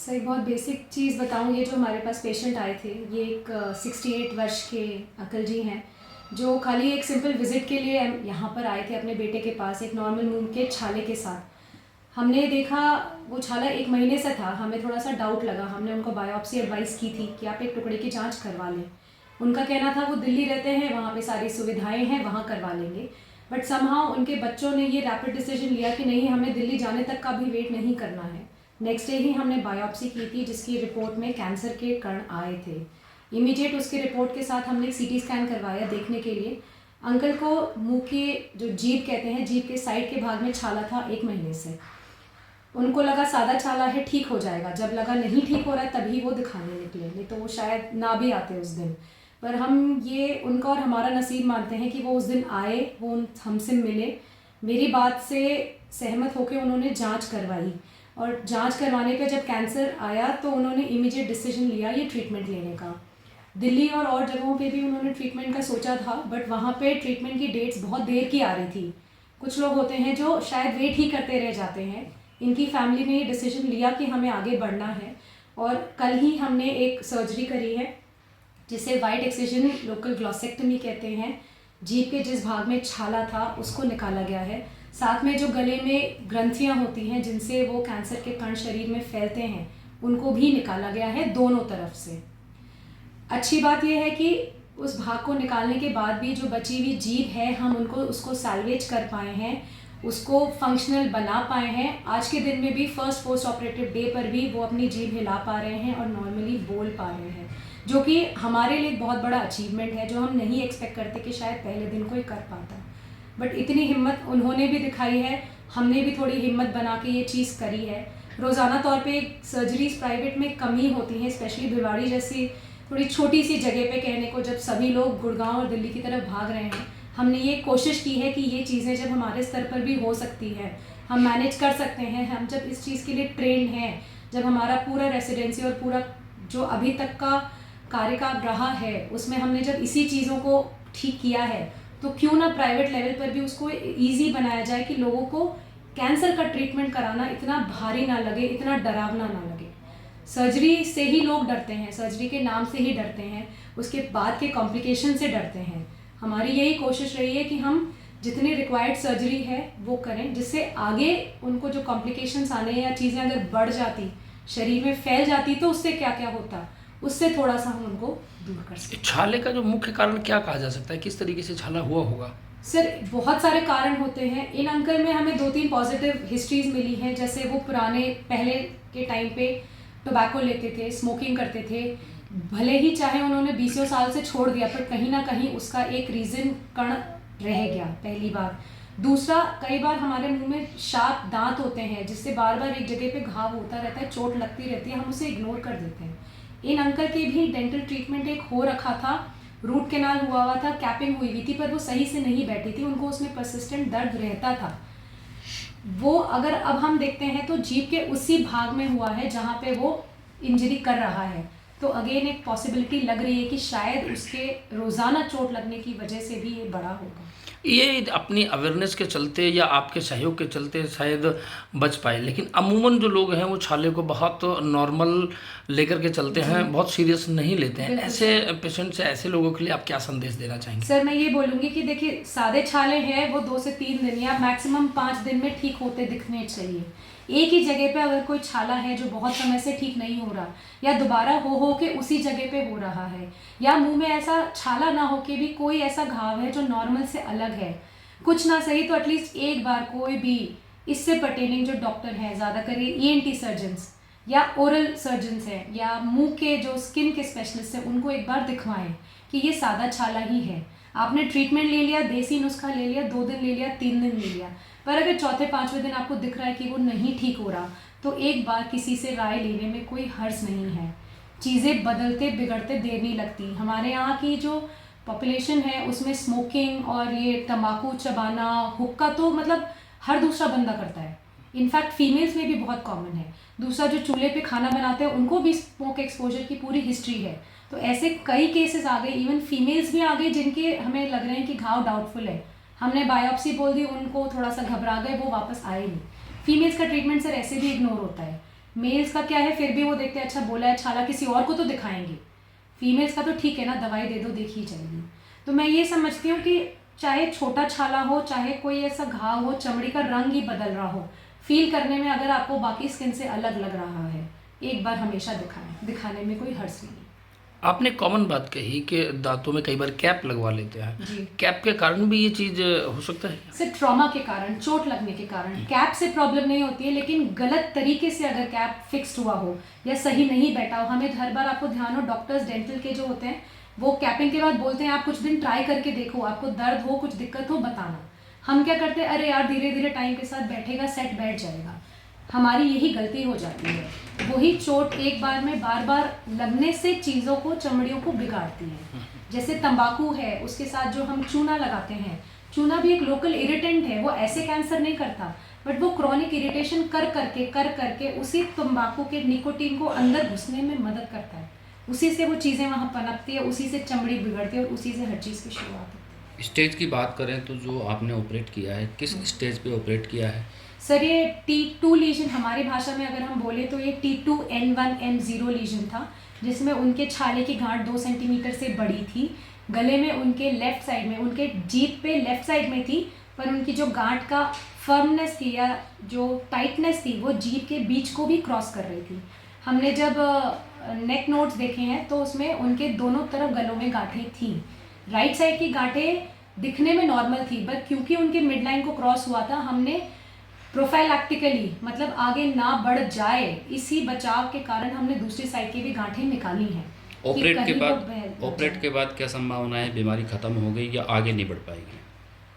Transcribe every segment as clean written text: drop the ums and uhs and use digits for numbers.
Sir एक बहुत basic चीज़ बताऊँ, ये जो हमारे पास पेशेंट आए थे, ये एक 68 वर्ष के अंकल जी हैं, जो खाली एक सिंपल विज़िट के लिए यहाँ पर आए थे अपने बेटे के पास एक नॉर्मल मूव के छाले के साथ। हमने देखा वो छाला 1 महीने से था, हमें थोड़ा सा डाउट लगा, हमने उनको बायोप्सी एडवाइस की थी कि आप एक टुकड़े की जांच करवा लें। उनका कहना था वो दिल्ली रहते हैं, वहाँ पे सारी सुविधाएं हैं, वहाँ करवा लेंगे। बट समहाउ उनके बच्चों ने ये रैपिड डिसीजन लिया कि नहीं, हमें दिल्ली जाने तक का भी वेट नहीं करना है। नेक्स्ट डे ही हमने बायोप्सी की थी, जिसकी रिपोर्ट में कैंसर के कण आए थे। इमीडिएट उसके रिपोर्ट के साथ हमने एक सीटी स्कैन करवाया देखने के लिए। अंकल को मुंह के जो जीभ कहते हैं, जीभ के साइड के भाग में छाला था 1 महीने से। उनको लगा सादा छाला है, ठीक हो जाएगा। जब लगा नहीं ठीक हो रहा है तभी वो दिखाने निकले, नहीं तो वो शायद ना भी आते उस दिन। पर हम ये उनका और हमारा नसीब मानते हैं कि वो उस दिन आए, वो हमसे मिले, मेरी बात से सहमत होकर उन्होंने जांच करवाई। और जांच करवाने पे जब कैंसर आया तो उन्होंने इमीडिएट डिसीजन लिया ये ट्रीटमेंट लेने का। दिल्ली और जगहों पे भी उन्होंने ट्रीटमेंट का सोचा था, बट वहाँ पे ट्रीटमेंट की डेट्स बहुत देर की आ रही थी। कुछ लोग होते हैं जो शायद वेट ही करते रह जाते हैं। इनकी फैमिली ने ये डिसीजन लिया कि हमें आगे बढ़ना है, और कल ही हमने एक सर्जरी करी है जिसे वाइट एक्सिजन लोकल ग्लॉसेक्टमी कहते हैं। जीभ के जिस भाग में छाला था उसको निकाला गया है। साथ में जो गले में ग्रंथियां होती हैं जिनसे वो कैंसर के कण शरीर में फैलते हैं, उनको भी निकाला गया है दोनों तरफ से। अच्छी बात यह है कि उस भाग को निकालने के बाद भी जो बची हुई जीभ है, हम उसको सैल्वेज कर पाए हैं, उसको फंक्शनल बना पाए हैं। आज के दिन में भी फर्स्ट पोस्ट ऑपरेटिव डे पर भी वो अपनी जीभ हिला पा रहे हैं और नॉर्मली बोल पा रहे हैं, जो कि हमारे लिए बहुत बड़ा अचीवमेंट है, जो हम नहीं एक्सपेक्ट करते कि शायद पहले दिन कोई कर पाता। बट इतनी हिम्मत उन्होंने भी दिखाई है, हमने भी थोड़ी हिम्मत बना के ये चीज़ करी है। रोज़ाना तौर पे सर्जरीज प्राइवेट में कम ही होती हैं, स्पेशली भिवाड़ी जैसी थोड़ी छोटी सी जगह पे कहने को, जब सभी लोग गुड़गांव और दिल्ली की तरफ भाग रहे हैं। हमने ये कोशिश की है कि ये चीज़ें जब हमारे स्तर पर भी हो सकती है, हम मैनेज कर सकते हैं, हम जब इस चीज़ के लिए ट्रेंड हैं, जब हमारा पूरा रेसिडेंसी और पूरा जो अभी तक का कार्यकाल रहा है उसमें हमने जब इसी चीज़ों को ठीक किया है, तो क्यों ना प्राइवेट लेवल पर भी उसको ईजी बनाया जाए कि लोगों को कैंसर का ट्रीटमेंट कराना इतना भारी ना लगे, इतना डरावना ना लगे। सर्जरी से ही लोग डरते हैं, सर्जरी के नाम से ही डरते हैं, उसके बाद के कॉम्प्लिकेशन से डरते हैं। हमारी यही कोशिश रही है कि हम जितनी रिक्वायर्ड सर्जरी है वो करें, जिससे आगे उनको जो कॉम्प्लिकेशंस आने या चीज़ें अगर बढ़ जाती, शरीर में फैल जाती, तो उससे क्या क्या होता, उससे थोड़ा सा हम उनको दूर कर सकते। छाले का जो मुख्य कारण क्या कहा जा सकता है, किस तरीके से छाला हुआ होगा? सर बहुत सारे कारण होते हैं। इन अंकल में हमें 2-3 पॉजिटिव हिस्ट्रीज मिली हैं, जैसे वो पहले के टाइम पे टोबैको लेते थे, स्मोकिंग करते थे। भले ही चाहे उन्होंने 20 साल से छोड़ दिया, पर कहीं ना कहीं उसका एक रीज़न कण रह गया, पहली बात। दूसरा, कई बार हमारे मुंह में शार्प दांत होते हैं जिससे बार बार एक जगह पे घाव होता रहता है, चोट लगती रहती है, हम उसे इग्नोर कर देते हैं। इन अंकल के भी डेंटल ट्रीटमेंट एक हो रखा था, रूट कैनाल हुआ था, कैपिंग हुई थी, पर वो सही से नहीं बैठी थी, उनको उसमें परसिस्टेंट दर्द रहता था। वो अगर अब हम देखते हैं तो जीभ के उसी भाग में हुआ है जहाँ पे वो इंजरी कर रहा है, तो अगेन एक पॉसिबिलिटी लग रही है कि शायद उसके रोज़ाना चोट लगने की वजह से भी ये बड़ा होगा। ये अपनी अवेयरनेस के चलते या आपके सहयोग के चलते शायद बच पाए, लेकिन अमूमन जो लोग हैं वो छाले को बहुत नॉर्मल लेकर के चलते हैं, बहुत सीरियस नहीं लेते हैं। ऐसे पेशेंट से, ऐसे लोगों के लिए आप क्या संदेश देना चाहेंगे? सर मैं ये बोलूँगी कि देखिए, सादे छाले हैं वो 2 से 3 दिन या मैक्सिमम 5 दिन में ठीक होते दिखने चाहिए। एक ही जगह पे अगर कोई छाला है जो बहुत समय से ठीक नहीं हो रहा, या दोबारा हो के उसी जगह पे हो रहा है, या मुंह में ऐसा छाला ना हो के भी कोई ऐसा घाव है जो नॉर्मल से अलग है, कुछ ना सही तो एटलीस्ट एक बार कोई भी इससे पर्टेनिंग जो डॉक्टर हैं, ज़्यादातर ENT सर्जन्स या ओरल सर्जन्स हैं या मुंह के जो स्किन के स्पेशलिस्ट हैं, उनको एक बार दिखवाएं कि ये सादा छाला ही है। आपने ट्रीटमेंट ले लिया, देसी नुस्खा ले लिया, 2 दिन ले लिया, 3 दिन ले लिया, पर अगर चौथे 5वें दिन आपको दिख रहा है कि वो नहीं ठीक हो रहा, तो एक बार किसी से राय लेने में कोई हर्ज नहीं है। चीज़ें बदलते बिगड़ते देर नहीं लगती। हमारे यहाँ की जो पॉपुलेशन है उसमें स्मोकिंग और ये तंबाकू चबाना, हुक्का तो मतलब हर दूसरा बंदा करता है, इनफैक्ट फीमेल्स में भी बहुत कॉमन है। दूसरा, जो चूल्हे पे खाना बनाते हैं उनको भी स्मोक एक्सपोजर की पूरी हिस्ट्री है। तो ऐसे कई केसेस आ गए, इवन फीमेल्स भी आ गए जिनके हमें लग रहे हैं कि घाव डाउटफुल है, हमने बायोप्सी बोल दी, उनको थोड़ा सा घबरा गए, वो वापस आए नहीं। फीमेल्स का ट्रीटमेंट सर ऐसे भी इग्नोर होता है। मेल्स का क्या है, फिर भी वो देखते हैं अच्छा बोला है छाला, किसी और को तो दिखाएंगे। फीमेल्स का तो ठीक है ना, दवाई दे दो देखी जाएगी। तो मैं ये समझती हूँ कि चाहे छोटा छाला हो, चाहे कोई ऐसा घाव हो, चमड़ी का रंग ही बदल रहा हो, फील करने में अगर आपको बाकी स्किन से अलग लग रहा है, एक बार हमेशा दिखाएं, दिखाने में कोई हर्ज नहीं। आपने कॉमन बात कही कि दांतों में कई बार कैप लगवा लेते हैं, जी। कैप के कारण भी ये चीज़ हो सकता है? सिर्फ ट्रॉमा के कारण, चोट लगने के कारण कैप से प्रॉब्लम नहीं होती है, लेकिन गलत तरीके से अगर कैप फिक्स्ड हुआ हो या सही नहीं बैठा हो, हमें हर बार आपको ध्यान हो, डॉक्टर्स डेंटल के जो होते हैं वो कैपिंग के बाद बोलते हैं आप कुछ दिन ट्राई करके देखो, आपको दर्द हो, कुछ दिक्कत हो बताना। हम क्या करते हैं, अरे यार धीरे धीरे टाइम के साथ बैठेगा, सेट बैठ जाएगा। हमारी यही गलती हो जाती है, वही चोट एक बार में बार बार लगने से चीज़ों को, चमड़ियों को बिगाड़ती है। जैसे तंबाकू है, उसके साथ जो हम चूना लगाते हैं, चूना भी एक लोकल इरिटेंट है, वो ऐसे कैंसर नहीं करता, बट वो क्रॉनिक इरिटेशन कर करके उसी तंबाकू के निकोटीन को अंदर घुसने में मदद करता है, उसी से वो चीज़ें वहाँ पनपती है, उसी से चमड़ी बिगड़ती है और उसी से हर चीज़ की शुरुआत होती है। स्टेज की बात करें तो जो आपने ऑपरेट किया है, किस स्टेज पे ऑपरेट किया है? सर ये T2 लीजन, हमारी भाषा में अगर हम बोले तो ये T2N1M0 लीजन था, जिसमें उनके छाले की गांठ 2 सेंटीमीटर से बड़ी थी। गले में उनके लेफ्ट साइड में, उनके जीभ पे लेफ्ट साइड में थी, पर उनकी जो गांठ का फर्मनेस थी या जो टाइटनेस थी वो जीभ के बीच को भी क्रॉस कर रही थी। हमने जब नेक नोट्स देखे हैं तो उसमें उनके दोनों तरफ गलों में गांठें थी। राइट साइड की गांठें दिखने में नॉर्मल थी, बट क्योंकि उनके मिड लाइन को क्रॉस हुआ था, हमने प्रोफाइलैक्टिकली मतलब आगे ना बढ़ जाए, इसी बचाव के कारण हमने दूसरी साइड की भी गांठें निकाली हैं। ऑपरेट के बाद क्या संभावना है, बीमारी खत्म हो गई या आगे नहीं बढ़ पाएगी?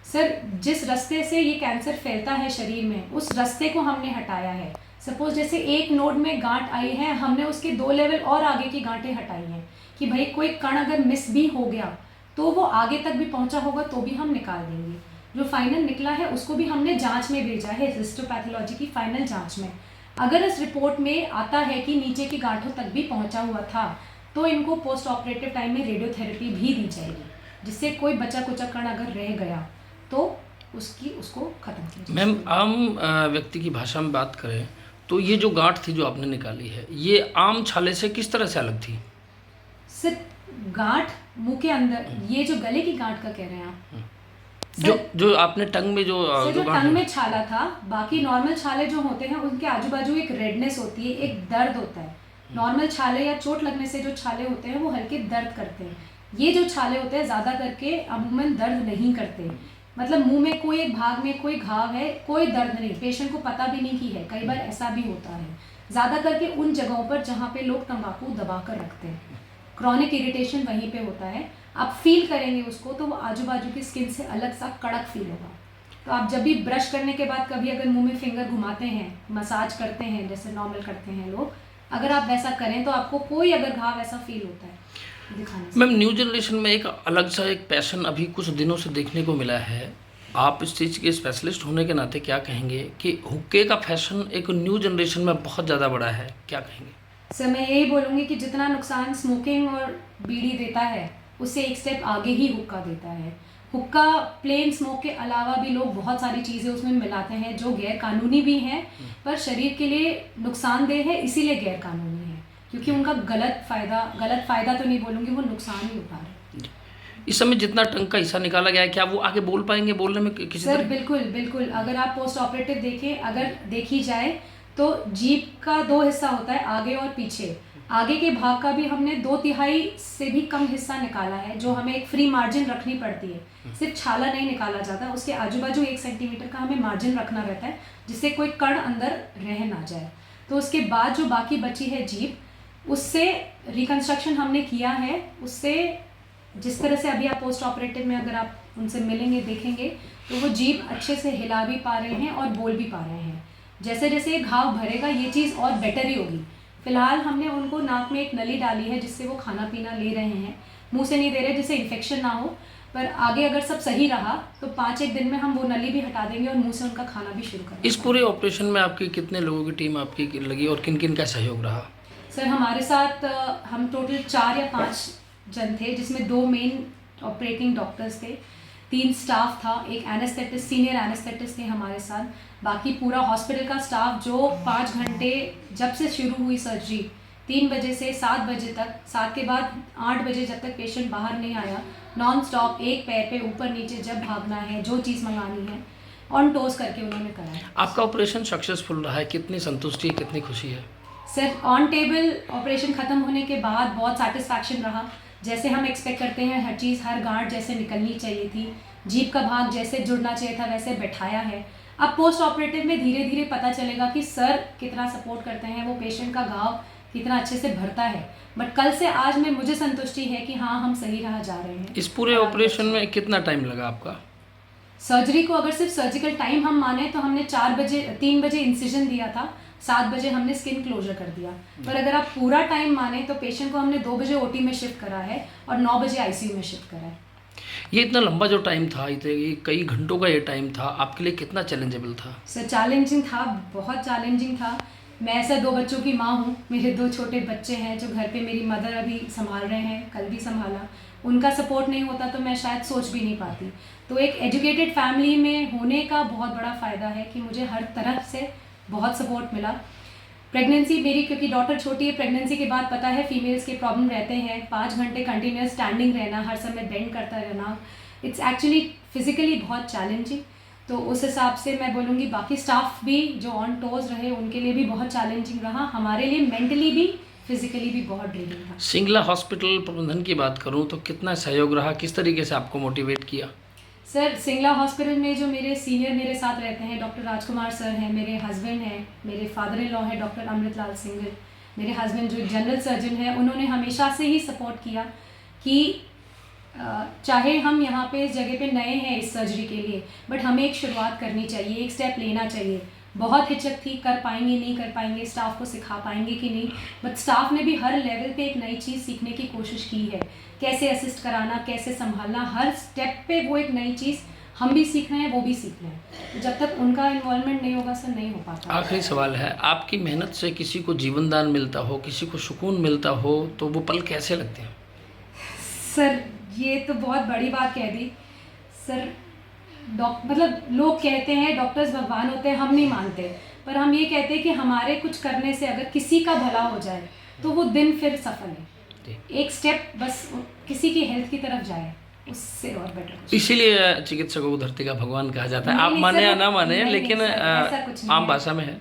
सर जिस रास्ते से ये कैंसर फैलता है शरीर में, उस रास्ते को हमने हटाया है। सपोज जैसे एक नोड में गांठ आई है, हमने उसके 2 लेवल और आगे की गांठें हटाई हैं कि भाई कोई कण अगर मिस भी हो गया तो वो आगे तक भी पहुंचा होगा तो भी हम निकाल देंगे। जो फाइनल निकला है उसको भी हमने जांच में भेजा है, हिस्टोपैथोलॉजी की फाइनल जांच में। अगर इस रिपोर्ट में आता है कि नीचे की गांठों तक भी पहुंचा हुआ था, तो इनको पोस्ट ऑपरेटिव टाइम में रेडियोथेरेपी भी दी जाएगी, जिससे कोई बचा कुचा कण अगर रह गया तो उसको खत्म किया जाए। मैम आम व्यक्ति की भाषा में बात करें तो ये जो गांठ थी जो आपने निकाली है, ये आम छाले से किस तरह से अलग थी? सिर्फ गांठ मुंह के अंदर, ये जो गले की गांठ का कह रहे हैं आप? जो आपने टंग में जो टंग में छाला था, बाकी नॉर्मल छाले जो होते हैं उनके आजू बाजू एक रेडनेस होती है, एक दर्द होता है। नॉर्मल छाले या चोट लगने से जो छाले होते हैं वो हल्के दर्द करते हैं। ये जो छाले होते हैं ज़्यादा करके अमूमन दर्द नहीं करते, मतलब मुंह में कोई एक भाग में कोई घाव है, कोई दर्द नहीं, पेशेंट को पता भी नहीं कि है, कई बार ऐसा भी होता है। ज़्यादा करके उन जगहों पर जहाँ पे लोग तंबाकू दबा कर रखते हैं, क्रॉनिक इरिटेशन वहीं पे होता है। आप फील करेंगे उसको तो वो आजू बाजू की स्किन से अलग सा कड़क फील होगा। तो आप जब भी ब्रश करने के बाद कभी अगर मुंह में फिंगर घुमाते हैं, मसाज करते हैं जैसे नॉर्मल करते हैं लोग, अगर आप वैसा करें तो आपको कोई अगर घाव ऐसा फील होता है दिखाने से। मैम न्यू जनरेशन में एक अलग सा एक पैशन अभी कुछ दिनों से देखने को मिला है, आप इस चीज़ के स्पेशलिस्ट होने के नाते क्या कहेंगे कि हुक्के का फैशन एक न्यू जनरेशन में बहुत ज़्यादा बड़ा है, क्या कहेंगे? सर मैं यही बोलूँगी कि जितना नुकसान स्मोकिंग और बीड़ी देता है उससे एक स्टेप आगे ही हुक्का देता है। हुक्का प्लेन स्मोक के अलावा भी लोग बहुत सारी चीज़ें उसमें मिलाते हैं जो गैर कानूनी भी हैं, पर शरीर के लिए नुकसानदेह है, इसीलिए गैर कानूनी है, क्योंकि उनका गलत फ़ायदा तो नहीं बोलूँगी, वो नुकसान ही उठा रहे हैं। इस समय जितना टंग का हिस्सा निकाला गया है, क्या वो आगे बोल पाएंगे, बोलने में किसी सर बिल्कुल। अगर आप पोस्ट ऑपरेटिव देखें, अगर देखी जाए तो जीभ का 2 हिस्सा होता है, आगे और पीछे। आगे के भाग का भी हमने 2/3 से भी कम हिस्सा निकाला है, जो हमें एक फ्री मार्जिन रखनी पड़ती है। सिर्फ छाला नहीं निकाला जाता, उसके आजू बाजू 1 सेंटीमीटर का हमें मार्जिन रखना रहता है, जिससे कोई कण अंदर रह ना जाए। तो उसके बाद जो बाकी बची है जीभ, उससे रिकंस्ट्रक्शन हमने किया है। उससे जिस तरह से अभी आप पोस्ट ऑपरेटिव में अगर आप उनसे मिलेंगे देखेंगे तो वो जीभ अच्छे से हिला भी पा रहे हैं और बोल भी पा रहे हैं। जैसे जैसे घाव भरेगा ये चीज़ और बेटर ही होगी। फिलहाल हमने उनको नाक में एक नली डाली है जिससे वो खाना पीना ले रहे हैं, मुंह से नहीं दे रहे जिससे इन्फेक्शन ना हो, पर आगे अगर सब सही रहा तो 5-1 दिन में हम वो नली भी हटा देंगे और मुंह से उनका खाना भी शुरू करेंगे। इस पूरे ऑपरेशन में आपकी कितने लोगों की टीम आपकी लगी और किन किन का सहयोग रहा? सर हमारे साथ हम टोटल 4 या 5 जन थे, जिसमें 2 मेन ऑपरेटिंग डॉक्टर्स थे। 3 स्टाफ था, एक एनेस्थेटिस्ट, सीनियर एनेस्थेटिस्ट थे हमारे साथ, बाकी पूरा हॉस्पिटल का स्टाफ जो 5 घंटे जब से शुरू हुई सर्जरी 3 बजे से 7 बजे तक, 7 के बाद 8 बजे जब तक पेशेंट बाहर नहीं आया, नॉन स्टॉप एक पैर पे ऊपर नीचे जब भागना है, जो चीज़ मंगानी है, ऑन टोज करके उन्होंने कराया। आपका ऑपरेशन सक्सेसफुल रहा है, कितनी संतुष्टि, कितनी खुशी है? सर ऑन टेबल ऑपरेशन ख़त्म होने के बाद बहुत सेटिस्फैक्शन रहा। जैसे हम एक्सपेक्ट करते हैं हर चीज़, हर गांठ जैसे निकलनी चाहिए थी, जीभ का भाग जैसे जुड़ना चाहिए था वैसे बैठाया है। अब पोस्ट ऑपरेटिव में धीरे धीरे पता चलेगा कि सर कितना सपोर्ट करते हैं, वो पेशेंट का घाव कितना अच्छे से भरता है। बट कल से आज में मुझे संतुष्टि है कि हाँ, हम सही राह जा रहे हैं। इस पूरे ऑपरेशन में कितना टाइम लगा आपका? सर्जरी को अगर सिर्फ सर्जिकल टाइम हम माने तो हमने 3 बजे इंसिजन दिया था, 7 बजे हमने स्किन क्लोजर कर दिया। पर अगर आप पूरा टाइम माने तो पेशेंट को हमने 2 बजे ओटी में शिफ्ट करा है और 9 बजे आईसीयू में शिफ्ट करा है। ये इतना लंबा जो टाइम था, ये कई घंटों का ये टाइम था, आपके लिए कितना चैलेंजेबल था? सर चैलेंजिंग था, बहुत चैलेंजिंग था। मैं ऐसा 2 बच्चों की माँ हूँ, मेरे 2 छोटे बच्चे हैं जो घर पे मेरी मदर अभी संभाल रहे हैं, कल भी संभाला। उनका सपोर्ट नहीं होता तो मैं शायद सोच भी नहीं पाती। तो एक एजुकेटेड फैमिली में होने का बहुत बड़ा फ़ायदा है कि मुझे हर तरफ से बहुत सपोर्ट मिला। प्रेगनेंसी मेरी, क्योंकि डॉटर छोटी है, प्रेगनेंसी के बाद पता है फीमेल्स के प्रॉब्लम रहते हैं, 5 घंटे कंटिन्यूस स्टैंडिंग रहना, हर समय बेंड करता रहना, इट्स एक्चुअली फिजिकली बहुत चैलेंजिंग। तो उस हिसाब से मैं बोलूँगी बाकी स्टाफ भी जो ऑन टोज रहे उनके लिए भी बहुत चैलेंजिंग रहा, हमारे लिए मेंटली भी फिजिकली भी बहुत ड्रेनिंग था। सिंगला हॉस्पिटल प्रबंधन की बात करूं तो कितना सहयोग रहा, किस तरीके से आपको मोटिवेट किया? सर सिंगला हॉस्पिटल में जो मेरे सीनियर मेरे साथ रहते हैं, डॉक्टर राजकुमार सर हैं, मेरे हस्बैंड हैं, मेरे फादर इन लॉ हैं डॉक्टर अमृतलाल सिंगल, मेरे हस्बैंड जो जनरल सर्जन हैं, उन्होंने हमेशा से ही सपोर्ट किया कि चाहे हम यहाँ पे इस जगह पे नए हैं इस सर्जरी के लिए, बट हमें एक शुरुआत करनी चाहिए, एक स्टेप लेना चाहिए। बहुत हिचक थी, कर पाएंगे नहीं कर पाएंगे, स्टाफ को सिखा पाएंगे कि नहीं, बट स्टाफ ने भी हर लेवल पे एक नई चीज़ सीखने की कोशिश की है, कैसे असिस्ट कराना, कैसे संभालना, हर स्टेप पे वो एक नई चीज़ हम भी सीख रहे हैं, वो भी सीख रहे हैं। तो जब तक उनका इन्वॉल्वमेंट नहीं होगा सर, नहीं हो पाता। आखिरी सवाल है, आपकी मेहनत से किसी को जीवन दान मिलता हो, किसी को सुकून मिलता हो, तो वो पल कैसे लगते हैं? सर ये तो बहुत बड़ी बात कह दी सर। मतलब लोग कहते हैं डॉक्टर्स भगवान होते हैं, हम नहीं मानते, पर हम ये कहते हैं कि हमारे कुछ करने से अगर किसी का भला हो जाए तो वो दिन फिर सफल है। एक स्टेप बस किसी की हेल्थ की तरफ जाए, उससे और बेटर। इसीलिए चिकित्सकों को धरती का भगवान कहा जाता है। आप नहीं, माने सर, या ना माने, नहीं, लेकिन सर, ऐसा कुछ नहीं आम है। भाषा में है।